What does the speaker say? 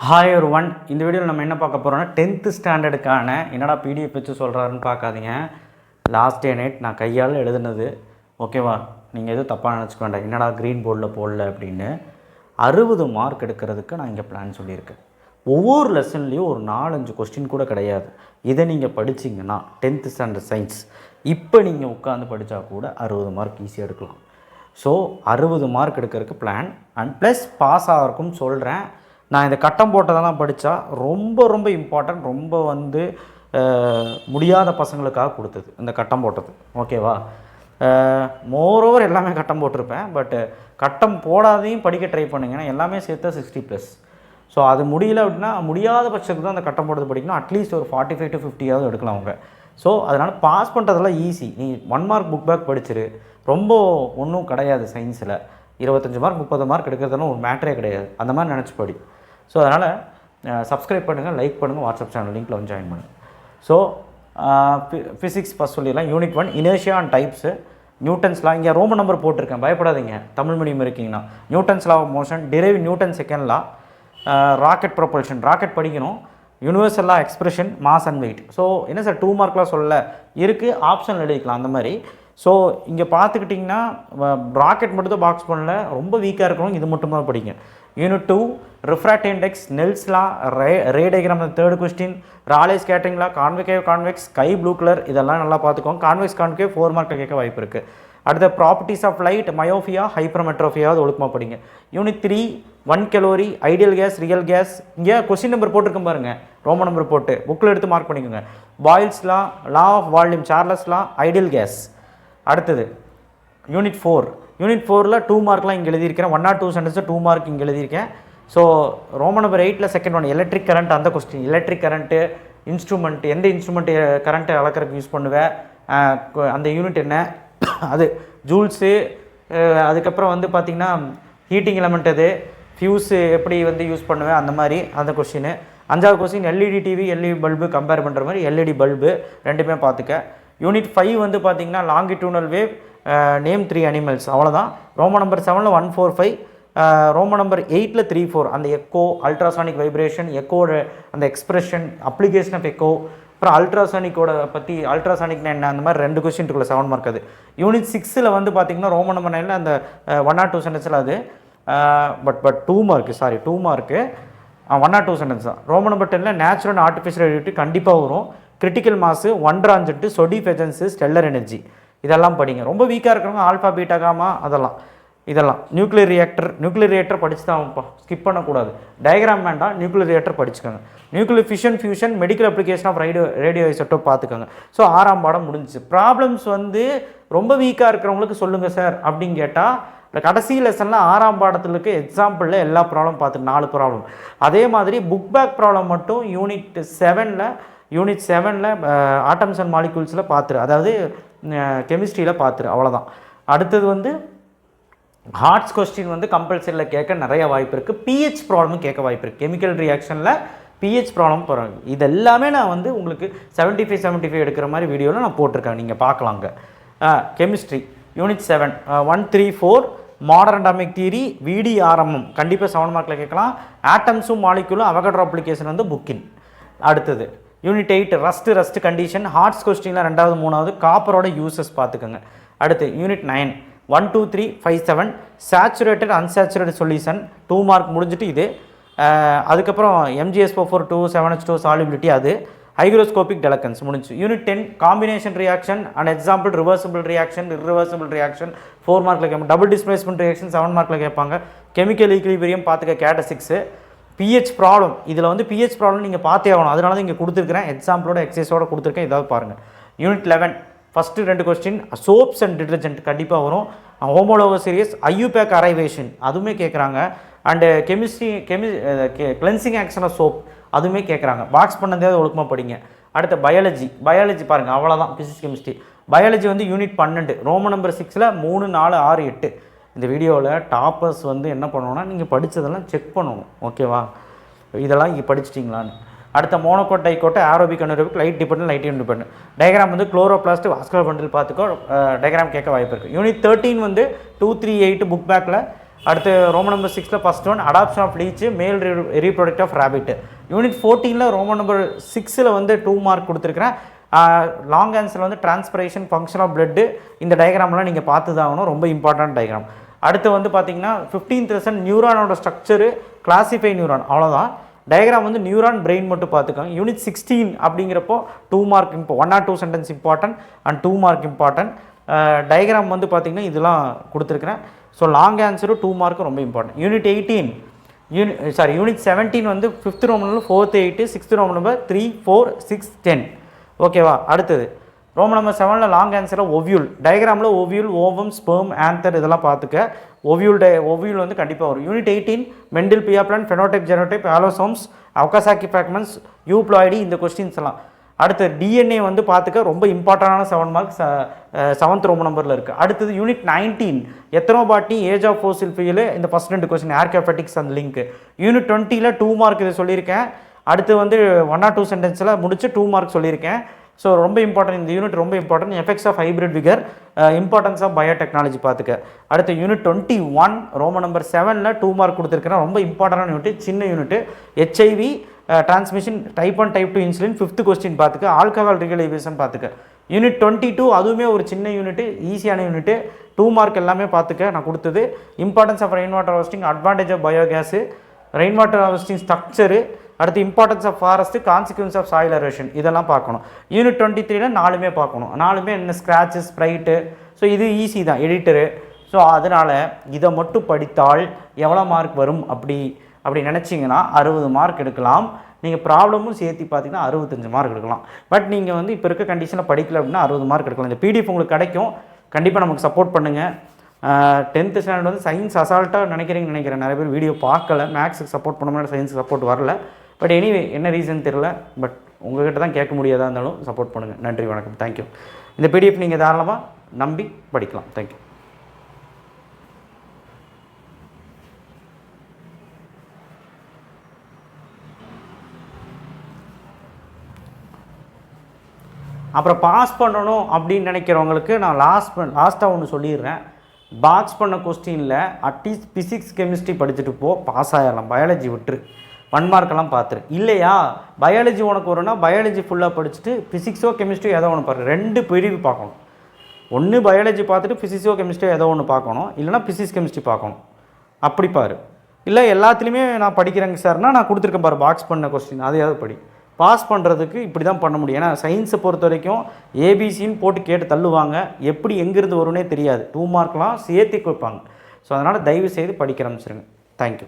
Hi ஒரு one இந்த வீடியோவில் நம்ம என்ன பார்க்க போகிறோம்னா 10th ஸ்டாண்டர்டுக்கான என்னடா பிடிஎஃப் வச்சு சொல்கிறாருன்னு பார்க்காதீங்க. லாஸ்ட் டே நைட் நான் கையால் எழுதுனது. ஓகேவா, நீங்கள் எதுவும் தப்பாக நினச்சிக்க வேண்டாம், என்னடா க்ரீன் போர்டில் போடல அப்படின்னு. 60 மார்க் எடுக்கிறதுக்கு நான் இங்கே பிளான் சொல்லியிருக்கேன். ஒவ்வொரு லெசன்லேயும் ஒரு 4-5 கொஸ்டின் கூட கிடையாது. இதை நீங்கள் படிச்சிங்கன்னா 10th ஸ்டாண்டர்ட் சயின்ஸ் இப்போ நீங்கள் உட்காந்து படித்தா கூட 60 மார்க் ஈஸியாக எடுக்கலாம். ஸோ 60 மார்க் எடுக்கிறதுக்கு பிளான் அண்ட் ப்ளஸ் பாஸ் ஆகிறதுக்கும் சொல்கிறேன். நான் இந்த கட்டம் போட்டதெல்லாம் படித்தா ரொம்ப இம்பார்ட்டன்ட், ரொம்ப முடியாத பசங்களுக்காக கொடுத்தது இந்த கட்டம் போட்டது. ஓகேவா, மோரோவர் எல்லாமே கட்டம் போட்டிருப்பேன், பட்டு கட்டம் போடாதையும் படிக்க ட்ரை பண்ணுங்கன்னா எல்லாமே சேர்த்தா 60+. ஸோ அது முடியல அப்படின்னா முடியாத பட்சத்துக்கு தான் அந்த கட்டம் போட்டது படிக்கணும். அட்லீஸ்ட் ஒரு 45 to 50 எடுக்கலாம் அவங்க. ஸோ அதனால் பாஸ் பண்ணுறதெல்லாம் ஈஸி. நீ 1 மார்க் புக் பேக் படிச்சிரு, ரொம்ப ஒன்றும் கிடையாது சயின்ஸில். 25 மார்க் 30 மார்க் எடுக்கிறதுலாம் ஒரு மேட்டரே கிடையாது. அந்த மாதிரி நினச்சி படி. ஸோ அதனால் சப்ஸ்கிரைப் பண்ணுங்கள், லைக் பண்ணுங்கள், வாட்ஸ்அப் சேனல் லிங்க்கில் வந்து ஜாயின் பண்ணுங்கள். ஸோ ஃபிசிக்ஸ் ஃபஸ்ட் சொல்லிடலாம். Unit 1 inertia and types. நியூட்டன்ஸ்லாம் இங்கே ரோமன் நம்பர் போட்டிருக்கேன், பயப்படாதீங்க. தமிழ் மீடியம் இருக்கீங்கன்னா Newton's law of motion, derive Newton second law, rocket propulsion, rocket படிக்கணும், universal law, expression, mass and weight. So என்ன சார் 2 மார்க்லாம் சொல்லலை, இருக்குது, ஆப்ஷன் எழுதிக்கலாம் அந்த மாதிரி. ஸோ இங்கே பார்த்துக்கிட்டிங்கன்னா ராக்கெட் மட்டும் தான் பாக்ஸ் பண்ணல, ரொம்ப வீக்காக இருக்கிறவங்க இது மட்டும் தான் படிங்க. யூனிட் 2 ரிஃப்ராக்ட் இண்டெக்ஸ், நெல்ஸ் லா, ரே டயக்ராம் 3rd கொஸ்டின், ராலே ஸ்கேட்டரிங் லா, கான்வெக்ஸ், ஸ்கை ப்ளூ கலர், இதெல்லாம் நல்லா பார்த்துக்கோங்க. கான்வெக்ஸ் 4 மார்க்கில் கேட்க வாய்ப்பு இருக்குது. அடுத்த ப்ராப்பர்ட்டிஸ் ஆஃப் லைட், மயோஃபியா, ஹைப்பர்மெட்ரோஃபியாவது ஒழுக்கமாக படிங்க. Unit 3 1 calorie, ideal gas, real gas. இங்கே கொஸ்டின் நம்பர் போட்டிருக்கேன் பாருங்கள், ரோமன் நம்பர் போட்டு புக்கில் எடுத்து மார்க் பண்ணிக்கோங்க. Boyle's law, law of volume, Charles law, ideal gas. அடுத்தது யூனிட் 4ல் 2 மார்க்லாம் இங்கே எழுதியிருக்கேன். 1 or 2 சென்டென்ஸு 2 மார்க் இங்கே எழுதியிருக்கேன். ஸோ ரோமன் நம்பர் 8ல் செகண்ட் ஒன் எலக்ட்ரிக் கரண்ட், அந்த கொஸ்டின் எலக்ட்ரிக் கரண்ட்டு இன்ஸ்ட்ருமெண்ட், எந்த இன்ஸ்ட்ருமெண்ட் கரண்ட்டை அளக்கிறதுக்கு யூஸ் பண்ணுவேன், அந்த யூனிட் என்ன, அது ஜூல்ஸு. அதுக்கப்புறம் பார்த்திங்கன்னா ஹீட்டிங் எலமெண்ட் அது, ஃபியூஸு எப்படி யூஸ் பண்ணுவேன் அந்த மாதிரி அந்த கொஸ்டின். 5வது question LED TV, LED bulb compare பண்ணுற மாதிரி எல்இடி பல்பு ரெண்டுமே பார்த்துக்க. யூனிட் 5 பார்த்திங்கன்னா லாங்கிடியூனல் வேவ், நேம் 3 அனிமல்ஸ், அவ்வளோதான். ரோமன் நம்பர் 7ல் 145, ரோமன் நம்பர் 8ல் 3-4, அந்த எக்கோ, அல்ட்ராசானிக் வைப்ரேஷன், எக்கோட அந்த எக்ஸ்பிரஷன், அப்ளிகேஷன் ஆஃப் எக்கோ, அப்புறம் அல்ட்ராசானிக்கோட பற்றி, அல்ட்ராசானிக்னா என்ன, அந்த மாதிரி 2 கொஸ்டின் இருக்குல்ல, 7 மார்க் அது. யூனிட் 6ல் பார்த்திங்கன்னா ரோமன் நம்பர் 9ல் அந்த 1 or 2 சென்டென்ஸில் அது, but 2 mark, sorry 2 mark, 1 or 2 sentence தான். ரோமன் நம்பர் 10ல் நேச்சுரல் அண்ட் ஆர்டிஃபிஷியல் ஹெரிடிட்டி கண்டிப்பாக வரும். கிரிட்டிக்கல் மாசு, 1 transit, சொடிஃப் ஏஜென்சி, ஸ்டெல்லர் எனர்ஜி, இதெல்லாம் படிங்க. ரொம்ப வீக்காக இருக்கிறவங்க ஆல்ஃபா பீட்டா காமா இதெல்லாம் நியூக்ளியர் ரியாக்டர் படிச்சு தான் ஸ்கிப் பண்ணக்கூடாது. டயக்ராம் வேண்டாம், நியூக்ளியர் ரியாக்டர் படிச்சுக்கோங்க. Nuclear fusion, medical application of radioisotope பார்த்துக்கோங்க. ஸோ 6ஆம் பாடம் முடிஞ்சிச்சு. ப்ராப்ளம்ஸ் ரொம்ப வீக்காக இருக்கிறவங்களுக்கு சொல்லுங்கள் சார் அப்படின்னு கேட்டால், இந்த கடைசி லெசனில் 6ஆம் பாடத்தில் இருக்க எக்ஸாம்பிளில் எல்லா ப்ராப்ளம் பார்த்துட்டு 4 ப்ராப்ளம். அதே மாதிரி புக் பேக் ப்ராப்ளம் மட்டும் யூனிட் 7ல் ஆட்டம்ஸ் அண்ட் மாலிகூல்ஸில் பார்த்துரு, அதாவது கெமிஸ்ட்ரியில் பார்த்துரு, அவ்வளோதான். அடுத்தது ஹார்ட்ஸ் கொஸ்டின் கம்பல்சரியில் கேட்க நிறைய வாய்ப்பு இருக்குது. பிஹெச் ப்ராப்ளமும் கேட்க வாய்ப்பு இருக்குது. கெமிக்கல் ரியாக்ஷனில் பிஹெச் ப்ராப்ளம் போகிறாங்க. இது எல்லாமே நான் உங்களுக்கு 75 எடுக்கிற மாதிரி வீடியோவில் நான் போட்டிருக்கேன், நீங்கள் பார்க்கலாங்க. Chemistry unit 7 134 modern atomic theory, VDRMM கண்டிப்பாக 7 மார்க்கில் கேட்கலாம். ஆட்டம்ஸும் மாலிகுலும் அவகட்ரோ அப்ளிகேஷன் புக்கின். அடுத்தது யூனிட் 8 ரஸ்ட் கண்டிஷன், ஹார்ட்ஸ் கொஸ்டினில் 2வது 3வது காப்பரோட யூசஸ் பார்த்துக்கோங்க. அடுத்து unit 9 1 2 3 5 7 saturated unsaturated solution 2 mark முடிஞ்சிட்டு இது. அதுக்கப்புறம் MgSO4 2 7H2 சாலிபிலிட்டி, அது ஹைக்ரோஸ்கோபிக் டெலக்கன்ஸ் முடிஞ்சு. Unit 10 combination reaction and example, reversible reaction, irreversible reaction 4 மார்க்கில் கேட்பாங்க. டபுள் டிஸ்பிளேஸ்மெண்ட் ரியாக்ஷன் 7 மார்க்கில் கேட்பாங்க. கெமிக்கல் ஈக்லிபிரியம் பார்த்துக்க, கேட்ட 6. பிஹெச் ப்ராப்ளம், இதில் பிஹெச் ப்ராப்ளம் நீங்கள் பார்த்தே ஆகணும், அதனால தான் இங்கே கொடுத்துருக்கிறேன், எக்ஸாம்பிளோட எக்ஸசைஸோட கொடுத்துருக்கேன், ஏதாவது பாருங்கள். Unit 11 first 2 question soaps and detergent கண்டிப்பாக வரும். ஹோமோலோகஸ் சீரியஸ், ஐயூபேக் அரைவேஷன் அதுவுமே கேட்குறாங்க. And cleansing action of soap அதுவுமே கேட்குறாங்க. பாக்ஸ் பண்ணதே ஒழுக்கமாக படிங்க. அடுத்த பயாலஜி பாருங்கள், அவ்வளோதான். Physics chemistry. Biology unit 12 Roman number 6ல் 3 4 6 8. இந்த வீடியோவில் டாப்பர்ஸ் என்ன பண்ணணும்னா நீங்கள் படித்ததெல்லாம் செக் பண்ணணும், ஓகேவா, இதெல்லாம் இங்கே படிச்சிட்டிங்களான்னு. அடுத்த monocot, dicot, aerobic, anaerobic, light dependent, light independent. Diagram chloroplast, vascular bundle பார்த்துக்கோ, டயக்ராம் கேட்க வாய்ப்பு இருக்குது. யூனிட் 13 2 3 8 புக் பேக்கில் அடுத்து ரோமன் நம்பர் 6ல் first one adaptation of leech male reproduct of rabbit. Unit 14ல் ரோமன் நம்பர் 6ல் வந்து 2 மார்க் கொடுத்துருக்கிறேன். லாங் ஆன்சரில் வந்து டிரான்ஸ்பிரேஷன் ஃபங்க்ஷன் ஆஃப் பிளட்டு இந்த டயக்ராம்லாம் நீங்கள் பார்த்து தான் ஆகணும், ரொம்ப இம்பார்ட்டன்ட் டயக்ராம். அடுத்து வந்து பார்த்தீங்கன்னா 15th லெசன் நியூரானோட ஸ்ட்ரக்சரு கிளாசிஃபை நியூரான், அவ்வளோதான். டயக்ராம் வந்து நியூரான் பிரெயின் மட்டும் பார்த்துக்கோங்க. யூனிட் 16 அப்படிங்கிறப்போ 2 mark 1 or 2 sentence important and 2 mark important. Diagram வந்து பார்த்திங்கன்னா இதெல்லாம் கொடுத்துருக்குறேன். ஸோ லாங் ஆன்சரும் 2 மார்க்கு ரொம்ப இம்பார்ட்டன்ட். யூனிட் 18 யூனிட் 17 வந்து 5th Roman number 4th 8, 6th Roman number 3, 4, 6, 10. ஓகேவா? அடுத்தது ரோமன் நம்பர் 7ல் லாங் ஆன்சரில் ஒவ்யூல். டயக்ராமில் ஒவ்யூல், ஓவம், ஸ்பெர்ம், ஆந்தர் இதெல்லாம் பார்த்துக்க. ஒவ்யூல் வந்து கண்டிப்பாக வரும். Unit 18 Mendel, pea plant, phenotype, genotype, allosomes, Okazaki fragments, euploidy இந்த கொஸ்டின்ஸ் எல்லாம். அடுத்து டிஎன்ஏ வந்து பார்த்துக்க, ரொம்ப இம்பார்ட்டண்டான 7 மார்க்ஸ் 7th ரோமன் நம்பரில் இருக்குது. அடுத்தது unit 19 ethnobotany, age of fossil fuel, இந்த ஃபஸ்ட் 2 கொஸ்டின் ஏர்கேஃபெட்டிக்ஸ் அந்த லிங்க். யூனிட் 20ல் 2 மார்க் இது சொல்லியிருக்கேன். அடுத்து வந்து 1 or 2 சென்டென்ஸில் முடிச்சு 2 மார்க் சொல்லியிருக்கேன். ஸோ ரொம்ப இம்பார்ட்டன்ட், இந்த யூனிட் ரொம்ப important. Effects of hybrid vigour, importance of biotechnology பார்த்துக்க. அடுத்து யூனிட் 21 ரோமன் நம்பர் 7ல் 2 மார்க் கொடுத்துருக்கிறேன். ரொம்ப இம்பார்ட்டண்டான யூனிட், சின்ன unit. HIV transmission type 1 type 2 insulin 5th question பார்த்துக்க. ஆல்கஹால் ரெகுலேஷன் பார்த்துக்க. யூனிட் 22 அதுவுமே ஒரு சின்ன யூனிட், ஈஸியான யூனிட், 2 மார்க் எல்லாமே பார்த்துக்க நான் கொடுத்தது. Importance of rain water harvesting, advantage of biogas, rain water harvesting structure, அடுத்து importance of forest, consequence of soil erosion இதெல்லாம் பார்க்கணும். யூனிட் 23ல் 4மே பார்க்கணும். 4மே என்ன ஸ்க்ராட்சு, ஸ்ப்ரைட்டு. ஸோ இது ஈஸி தான், எடிட்டரு. ஸோ அதனால் இதை மட்டும் படித்தால் எவ்வளோ மார்க் வரும் அப்படி நினச்சிங்கன்னா 60 மார்க் எடுக்கலாம். நீங்கள் ப்ராப்ளமும் சேர்த்து பார்த்தீங்கன்னா 65 மார்க் எடுக்கலாம். பட் நீங்கள் வந்து இப்போ இருக்க கண்டிஷனில் படிக்கல அப்படின்னா 60 மார்க் எடுக்கலாம். இந்த பிடிஎஃப் உங்களுக்கு கிடைக்கும், கண்டிப்பாக நமக்கு சப்போர்ட் பண்ணுங்கள். 10th ஸ்டாண்டர்ட் வந்து சயின்ஸ் அசால்ட்டாக நினைக்கிறேன். நிறைய பேர் வீடியோ பார்க்கல, மேக்ஸுக்கு சப்போர்ட் பண்ண முடியாது, சயின்ஸுக்கு சப்போர்ட் வரல. பட் எனிவே என்ன ரீசன் தெரியல, பட் உங்கள்கிட்ட தான் கேட்க முடியாதா இருந்தாலும் சப்போர்ட் பண்ணுங்கள். நன்றி, வணக்கம், தேங்க்யூ. இந்த பிடிஎஃப் நீங்கள் தாராளமாக நம்பி படிக்கலாம். தேங்க்யூ. அப்புறம் பாஸ் பண்ணணும் அப்படின்னு நினைக்கிறவங்களுக்கு நான் லாஸ்ட்டாக ஒன்று சொல்லிடுறேன். பாக்ஸ் பண்ண கொஸ்டினில் அட்லீஸ்ட் ஃபிசிக்ஸ் கெமிஸ்ட்ரி படிச்சுட்டு பாஸ் ஆகிடலாம். பயாலஜி விட்டுரு, 1 மார்க்கெல்லாம் பார்த்துரு. இல்லையா பயாலஜி உனக்கு வரும்னா பயாலஜி ஃபுல்லாக படிச்சுட்டு ஃபிசிக்ஸோ கெமிஸ்ட்ரியோ ஏதோ ஒன்று பாரு. 2 பிரிவு பார்க்கணும். ஒன்று பயாலஜி பார்த்துட்டு ஃபிசிக்ஸோ கெமிஸ்ட்ரியோ ஏதோ ஒன்று பார்க்கணும், இல்லைனா ஃபிசிக்ஸ் கெமிஸ்ட்ரி பார்க்கணும். அப்படி பாரு. இல்லை எல்லாத்துலேயுமே நான் படிக்கிறேங்க சார்னா நான் கொடுத்துருக்கேன் பாரு பாக்ஸ் பண்ண கொஸ்டின், அதையாவது படி. பாஸ் பண்ணுறதுக்கு இப்படி தான் பண்ண முடியும். ஏன்னா சயின்ஸை பொறுத்த வரைக்கும் ஏபிசின்னு போட்டு கேட்டு தள்ளுவாங்க, எப்படி எங்கேருந்து வரும்னே தெரியாது. 2 மார்க்லாம் சேர்த்து வைப்பாங்க. ஸோ அதனால் தயவு செய்து படிக்க ஆரம்பிச்சிருங்க. தேங்க்யூ.